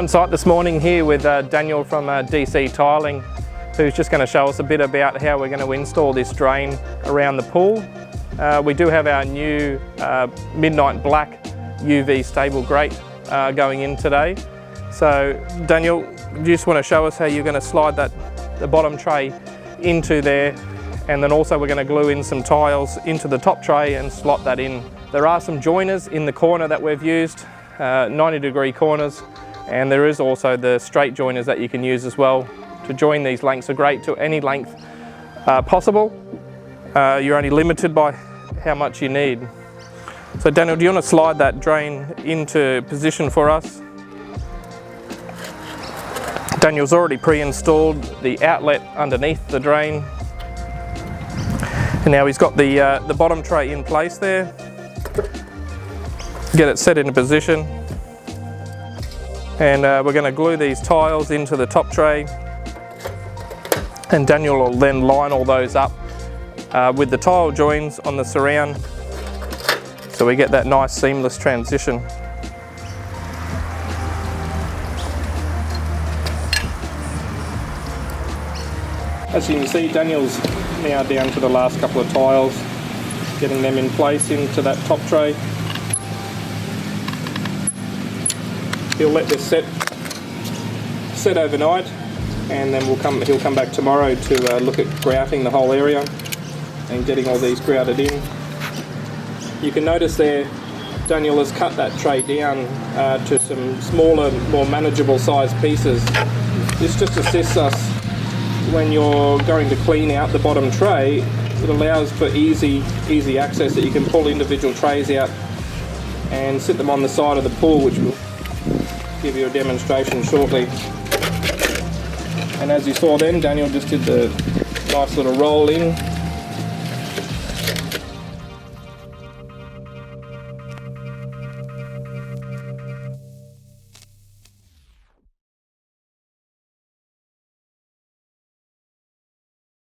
on site this morning here with Daniel from DC Tiling, who's just going to show us a bit about how we're going to install this drain around the pool. We do have our new midnight black UV stable grate going in today. So Daniel, you just want to show us how you're going to slide the bottom tray into there, and then also we're going to glue in some tiles into the top tray and slot that in. There are some joiners in the corner that we've used, 90-degree corners, and there is also the straight joiners that you can use as well to join these lengths of grate to any length possible. You're only limited by how much you need. So Daniel, do you want to slide that drain into position for us? Daniel's already pre-installed the outlet underneath the drain, and now he's got the bottom tray in place there. Get it set into position, and we're going to glue these tiles into the top tray, and Daniel will then line all those up with the tile joins on the surround, so we get that nice seamless transition. As you can see, Daniel's now down to the last couple of tiles, getting them in place into that top tray. He'll let this set overnight, and then he'll come back tomorrow to look at grouting the whole area and getting all these grouted in. You can notice there Daniel has cut that tray down to some smaller, more manageable sized pieces. This just assists us when you're going to clean out the bottom tray. It allows for easy access, that you can pull individual trays out and sit them on the side of the pool, which will give you a demonstration shortly. And as you saw then, Daniel just did the nice little roll in